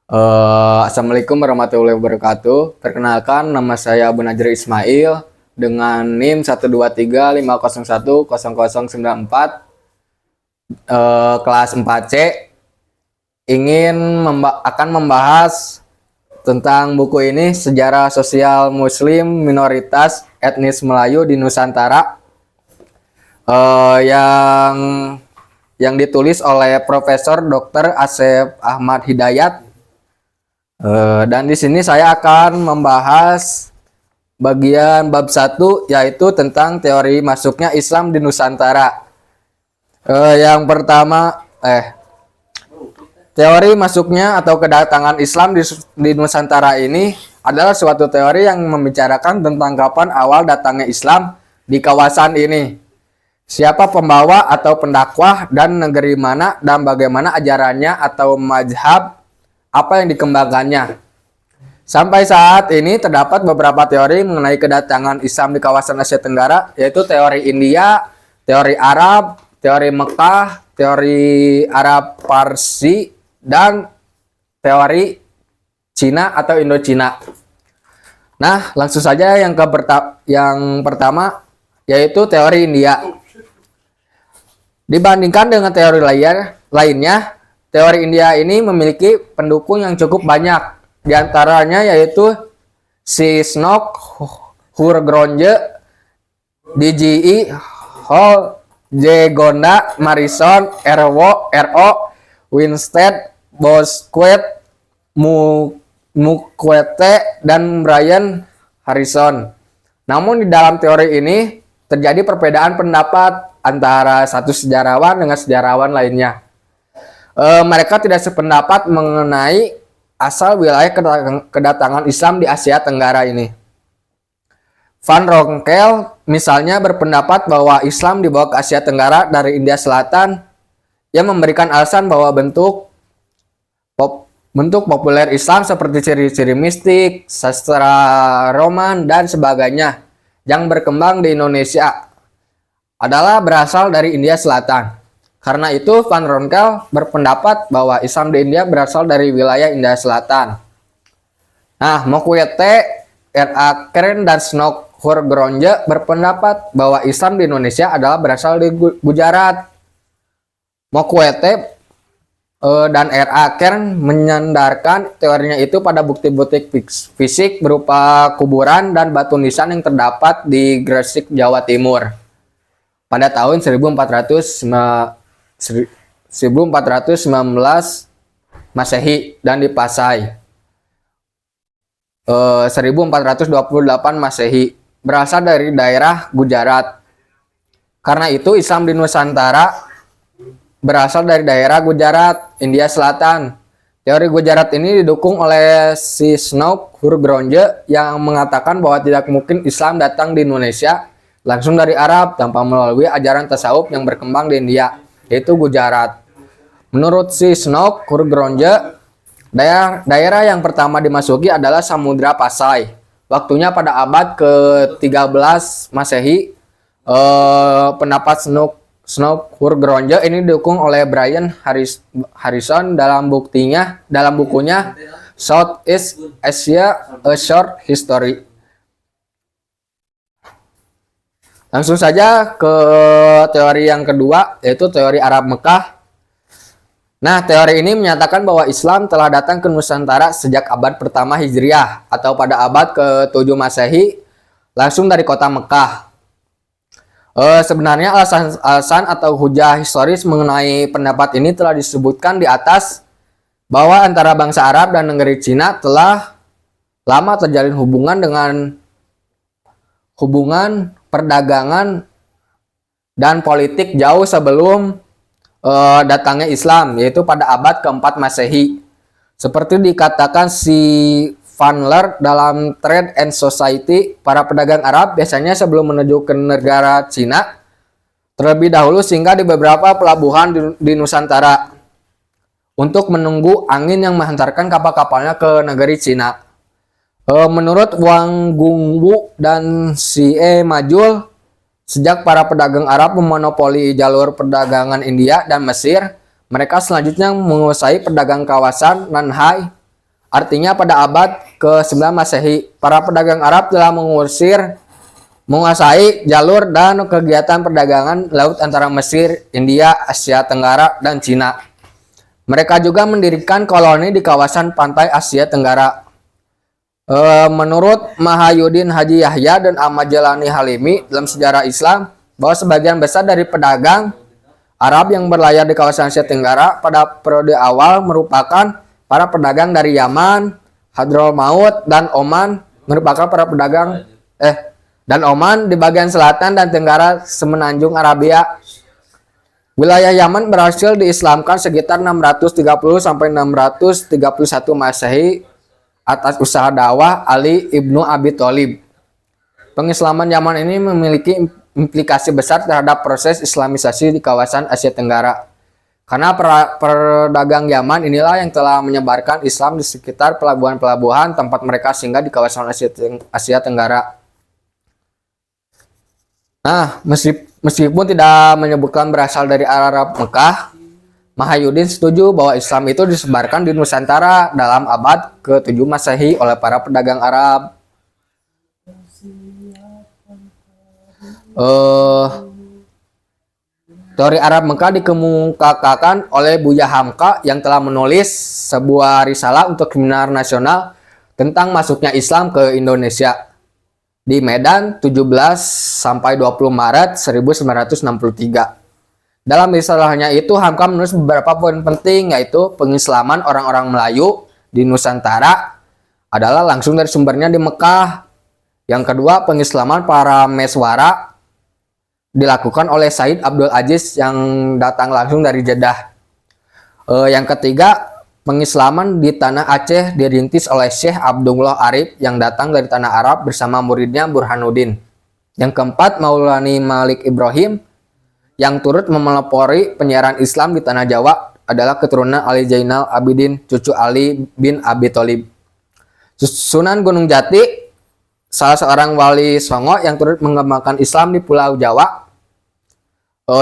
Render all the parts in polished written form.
Assalamualaikum warahmatullahi wabarakatuh. Perkenalkan, nama saya Abu Najri Ismail dengan NIM 12350010094, kelas 4C. Akan membahas tentang buku ini, Sejarah Sosial Muslim Minoritas Etnis Melayu di Nusantara, yang ditulis oleh Profesor Dr. Asep Ahmad Hidayat. Dan di sini saya akan membahas bagian bab 1, yaitu tentang teori masuknya Islam di Nusantara. Yang pertama, teori masuknya atau kedatangan Islam di Nusantara ini adalah suatu teori yang membicarakan tentang kapan awal datangnya Islam di kawasan ini, siapa pembawa atau pendakwah, dan negeri mana dan bagaimana ajarannya atau mazhab apa yang dikembangkannya. Sampai saat ini terdapat beberapa teori mengenai kedatangan Islam di kawasan Asia Tenggara, yaitu teori India, teori Arab, teori Mekah, teori Arab Parsi, dan teori Cina atau Indochina. Nah, langsung saja yang pertama, yaitu teori India. Dibandingkan dengan teori lainnya, teori India ini memiliki pendukung yang cukup banyak, diantaranya yaitu Sisnok, Hurgronje, DGI, Hall, J. Gonda, Marison, R.O., Winstead, Bosquet, Mukwete, dan Brian Harrison. Namun di dalam teori ini terjadi perbedaan pendapat antara satu sejarawan dengan sejarawan lainnya. Mereka tidak sependapat mengenai asal wilayah kedatangan Islam di Asia Tenggara ini. Van Ronkel misalnya berpendapat bahwa Islam dibawa ke Asia Tenggara dari India Selatan. Ia memberikan alasan bahwa bentuk populer Islam seperti ciri-ciri mistik, sastra Roman, dan sebagainya yang berkembang di Indonesia adalah berasal dari India Selatan. Karena itu, Van Ronkel berpendapat bahwa Islam di India berasal dari wilayah India Selatan. Nah, Mokwete, R.A. Keren, dan Snok Hurgronje berpendapat bahwa Islam di Indonesia adalah berasal dari Gujarat. Mokwete dan R.A. Kern menyandarkan teorinya itu pada bukti-bukti fisik berupa kuburan dan batu nisan yang terdapat di Gresik, Jawa Timur pada tahun 1419 Masehi dan di Pasai 1428 Masehi, berasal dari daerah Gujarat. Karena itu Islam di Nusantara berasal dari daerah Gujarat, India Selatan. Teori Gujarat ini didukung oleh Sisnok Hurgronje yang mengatakan bahwa tidak mungkin Islam datang di Indonesia langsung dari Arab tanpa melalui ajaran tasawuf yang berkembang di India, yaitu Gujarat. Menurut Sisnok Hurgronje, daerah yang pertama dimasuki adalah Samudra Pasai. Waktunya pada abad ke-13 Masehi. Pendapat Sisnok Hurgronje ini didukung oleh Brian Harrison dalam bukunya Southeast Asia: A Short History. Langsung saja ke teori yang kedua, yaitu teori Arab Mekah. Nah, teori ini menyatakan bahwa Islam telah datang ke Nusantara sejak abad pertama Hijriah atau pada abad ke-7 Masehi, langsung dari kota Mekah. Sebenarnya alasan atau hujah historis mengenai pendapat ini telah disebutkan di atas, bahwa antara bangsa Arab dan negeri Cina telah lama terjalin hubungan perdagangan dan politik jauh sebelum datangnya Islam, yaitu pada abad ke-4 Masehi. Seperti dikatakan si Van Leer dalam Trade and Society, para pedagang Arab biasanya sebelum menuju ke negara Cina terlebih dahulu singgah di beberapa pelabuhan di Nusantara untuk menunggu angin yang menghantarkan kapal-kapalnya ke negeri Cina. Menurut Wang Gungwu dan C.E. Majul, sejak para pedagang Arab memonopoli jalur perdagangan India dan Mesir, mereka selanjutnya menguasai pedagang kawasan Nanhai Artinya pada abad ke-9 Masehi, para pedagang Arab telah menguasai jalur dan kegiatan perdagangan laut antara Mesir, India, Asia Tenggara, dan Cina. Mereka juga mendirikan koloni di kawasan pantai Asia Tenggara. Menurut Mahayuddin Haji Yahya dan Ahmad Jalani Halimi dalam sejarah Islam, bahwa sebagian besar dari pedagang Arab yang berlayar di kawasan Asia Tenggara pada periode awal merupakan para pedagang dari Yaman, Hadramaut, dan Oman merupakan para pedagang dan Oman di bagian selatan dan tenggara semenanjung Arabia. Wilayah Yaman berhasil diislamkan sekitar 630 sampai 631 Masehi atas usaha dakwah Ali ibnu Abi Thalib. Pengislaman Yaman ini memiliki implikasi besar terhadap proses islamisasi di kawasan Asia Tenggara. Karena pedagang Yaman inilah yang telah menyebarkan Islam di sekitar pelabuhan-pelabuhan tempat mereka singgah di kawasan Asia Tenggara. Nah, meskipun tidak menyebutkan berasal dari Arab Mekah, Mahayuddin setuju bahwa Islam itu disebarkan di Nusantara dalam abad ke-7 Masehi oleh para pedagang Arab. Teori Arab Mekah dikemukakan oleh Buya Hamka yang telah menulis sebuah risalah untuk seminar nasional tentang masuknya Islam ke Indonesia di Medan 17 sampai 20 Maret 1963. Dalam risalahnya itu Hamka menulis beberapa poin penting, yaitu pengislaman orang-orang Melayu di Nusantara adalah langsung dari sumbernya di Mekah. Yang kedua, pengislaman para Meswara dilakukan oleh Said Abdul Aziz yang datang langsung dari Jeddah. Yang ketiga, pengislaman di tanah Aceh dirintis oleh Syekh Abdullah Arif yang datang dari tanah Arab bersama muridnya Burhanuddin. Yang keempat, Maulani Malik Ibrahim yang turut memelopori penyiaran Islam di tanah Jawa adalah keturunan Ali Zainal Abidin, cucu Ali bin Abi Thalib. Sunan Gunung Jati, salah seorang wali Songo yang turut mengembangkan Islam di Pulau Jawa,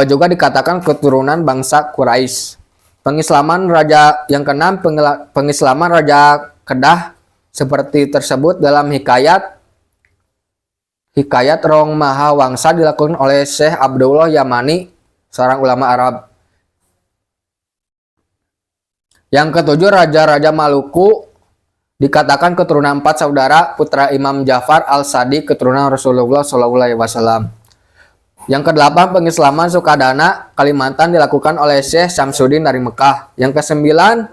juga dikatakan keturunan bangsa Quraisy. Pengislaman Raja yang keenam, pengislaman Raja Kedah seperti tersebut dalam Hikayat Rong Maha Wangsa dilakukan oleh Syekh Abdullah Yamani, seorang ulama Arab. Yang ketujuh, Raja-Raja Maluku dikatakan keturunan 4 saudara putra Imam Ja'far Al-Sadiq, keturunan Rasulullah SAW. Yang kedelapan, pengislaman Sukadana Kalimantan dilakukan oleh Syekh Syamsuddin dari Mekah. Yang kesembilan,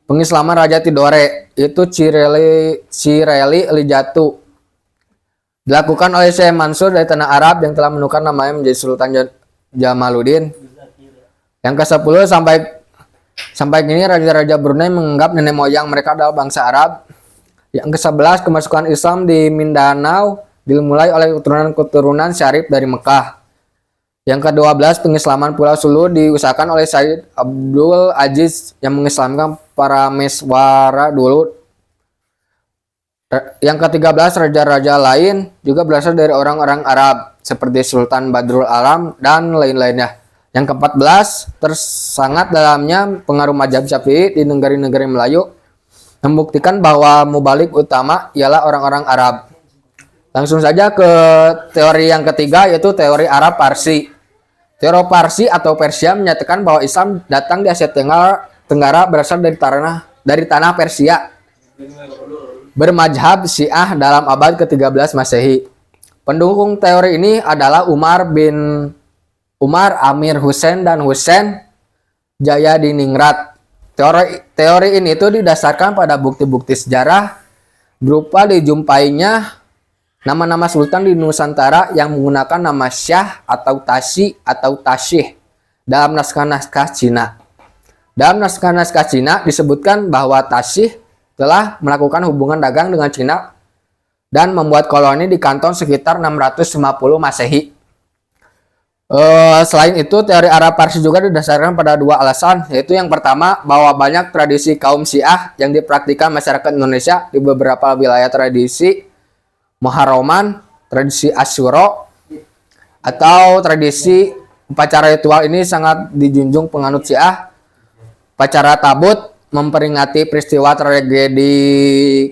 pengislaman Raja Tidore, itu Cireli Lijatu, dilakukan oleh Syekh Mansur dari tanah Arab yang telah menukar namanya menjadi Sultan Jamaluddin. Yang ke-10, sampai kini raja-raja Brunei menganggap nenek moyang mereka adalah bangsa Arab. Yang ke-11, kemasukan Islam di Mindanao dimulai oleh keturunan Syarif dari Mekah. Yang ke-12, pengislaman Pulau Sulu diusahakan oleh Said Abdul Aziz yang mengislamkan para Meswara dulu. Yang ke-13, raja-raja lain juga berasal dari orang-orang Arab seperti Sultan Badrul Alam dan lain-lainnya. Yang ke-14, tersangat dalamnya pengaruh mazhab Syafi'i di negara-negara Melayu, membuktikan bahwa mubalik utama ialah orang-orang Arab. Langsung saja ke teori yang ketiga, yaitu teori Arab Parsi. Teori Parsi atau Persia menyatakan bahwa Islam datang di Asia Tenggara berasal dari tanah Persia, bermazhab Syiah dalam abad ke-13 Masehi. Pendukung teori ini adalah Umar Amir Hussein dan Hussein Jayadiningrat. Teori ini itu didasarkan pada bukti-bukti sejarah berupa dijumpainya nama-nama sultan di Nusantara yang menggunakan nama Syah atau Tashi atau Tashih dalam naskah-naskah Cina. Dalam naskah-naskah Cina disebutkan bahwa Tashih telah melakukan hubungan dagang dengan Cina dan membuat koloni di kanton sekitar 650 Masehi. Selain itu, teori Arab Parsi juga didasarkan pada dua alasan, yaitu yang pertama, bahwa banyak tradisi kaum Syiah yang dipraktikkan masyarakat Indonesia di beberapa wilayah tradisi Muharraman, tradisi Asyura, atau tradisi upacara ritual ini sangat dijunjung penganut Syiah. Upacara tabut memperingati peristiwa tragedi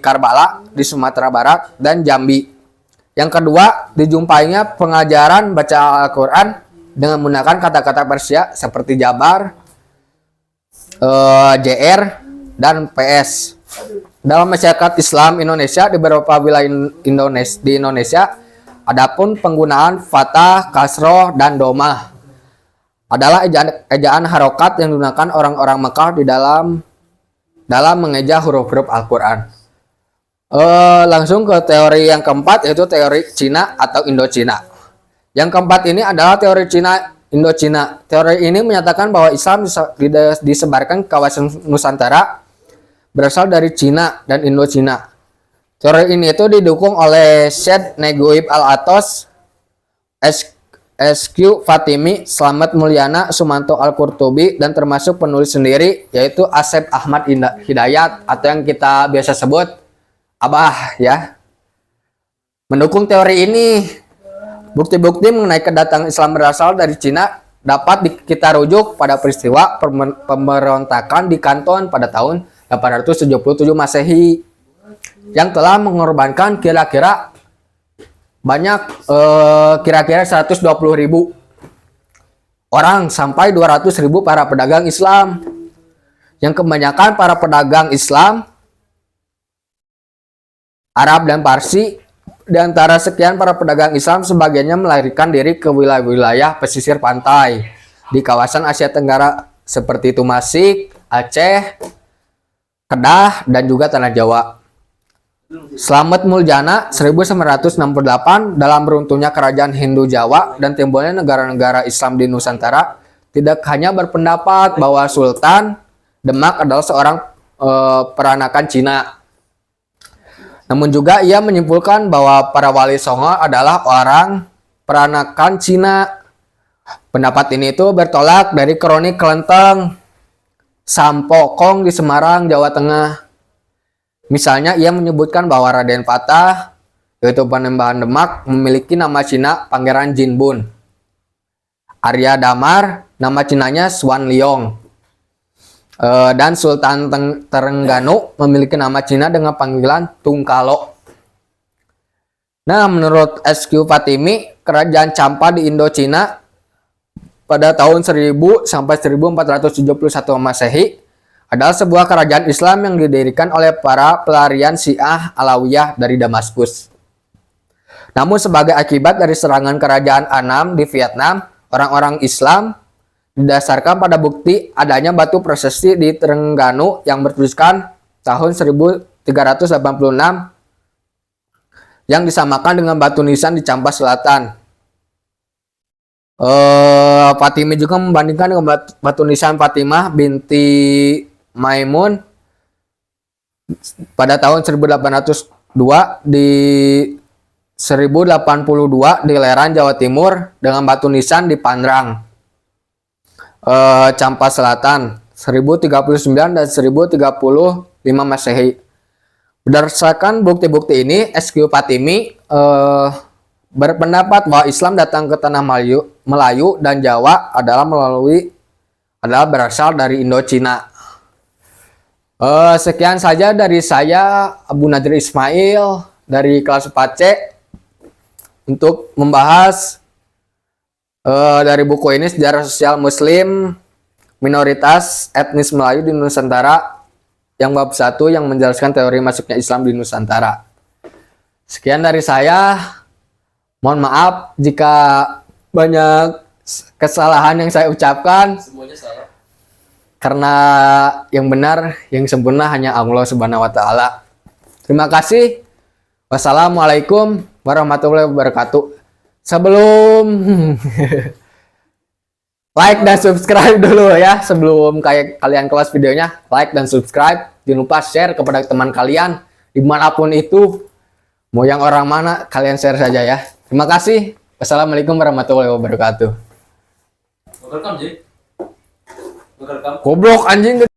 Karbala di Sumatera Barat dan Jambi. Yang kedua, dijumpainya pengajaran baca Al-Quran dengan menggunakan kata-kata Persia seperti Jabar, JR, dan PS. Dalam masyarakat Islam Indonesia di beberapa wilayah di Indonesia, adapun penggunaan fathah, kasroh, dan domah adalah ejaan harokat yang digunakan orang-orang Mekah di dalam mengeja huruf-huruf Al-Quran. Langsung ke teori yang keempat, yaitu teori Cina atau Indo-Cina. Yang keempat ini adalah teori Cina Indo-Cina. Teori ini menyatakan bahwa Islam disebarkan ke kawasan Nusantara berasal dari Cina dan Indo-Cina. Teori ini itu didukung oleh Syed Neguib Al-Atos, SQ Fatimi, Slamet Mulyana, Sumanto Al-Qurtubi, dan termasuk penulis sendiri yaitu Asep Ahmad Hidayat atau yang kita biasa sebut Abah ya. Mendukung teori ini, bukti-bukti mengenai kedatangan Islam berasal dari Cina dapat kita rujuk pada peristiwa pemberontakan di Kanton pada tahun 877 Masehi yang telah mengorbankan kira-kira banyak, kira-kira 120.000 orang sampai 200.000 para pedagang Islam, yang kebanyakan para pedagang Islam Arab dan Parsi. Di antara sekian para pedagang Islam, sebagiannya melarikan diri ke wilayah-wilayah pesisir pantai di kawasan Asia Tenggara seperti Tumasik, Aceh, Kedah, dan juga Tanah Jawa. Slamet Muljana 1968 dalam runtuhnya kerajaan Hindu Jawa dan timbulnya negara-negara Islam di Nusantara tidak hanya berpendapat bahwa Sultan Demak adalah seorang peranakan Cina, namun juga ia menyimpulkan bahwa para wali Songo adalah orang peranakan Cina. Pendapat ini itu bertolak dari kronik kelenteng Sampokong di Semarang, Jawa Tengah. Misalnya ia menyebutkan bahwa Raden Patah, yaitu Panembahan Demak, memiliki nama Cina Pangeran Jinbun. Arya Damar, nama Cinanya Swan Liong. Dan Sultan Terengganu memiliki nama Cina dengan panggilan Tungkalo. Nah, menurut SQ Fatimi, kerajaan Champa di Indo-Cina pada tahun 1000 sampai 1471 Masehi adalah sebuah kerajaan Islam yang didirikan oleh para pelarian Syiah Alawiyah dari Damaskus. Namun sebagai akibat dari serangan kerajaan Annam di Vietnam, orang-orang Islam didasarkan pada bukti adanya batu prasasti di Terengganu yang bertuliskan tahun 1386 yang disamakan dengan batu nisan di Champa Selatan. Fatimi juga membandingkan dengan batu nisan Fatimah binti Maimun pada tahun 1802 di 1082 di Leran, Jawa Timur dengan batu nisan di Pandrang, Champa Selatan 1039 dan 1035 Masehi. Berdasarkan bukti-bukti ini, SQ Fatimi berpendapat bahwa Islam datang ke tanah Melayu dan Jawa adalah berasal dari Indo-Cina. Sekian saja dari saya, Abu Nadir Ismail dari kelas 4C untuk membahas dari buku ini, Sejarah Sosial Muslim Minoritas Etnis Melayu di Nusantara, yang bab 1 yang menjelaskan teori masuknya Islam di Nusantara. Sekian dari saya. Mohon maaf jika banyak kesalahan yang saya ucapkan. Semuanya salah. Karena yang benar, yang sempurna hanya Allah Subhanahu wa taala. Terima kasih. Wassalamualaikum warahmatullahi wabarakatuh. Sebelum like dan subscribe dulu ya, sebelum kalian kelas videonya, like dan subscribe. Jangan lupa share kepada teman kalian dimanapun itu, mau yang orang mana, kalian share saja ya. Terima kasih. Wassalamualaikum warahmatullahi wabarakatuh. Goblok anjing.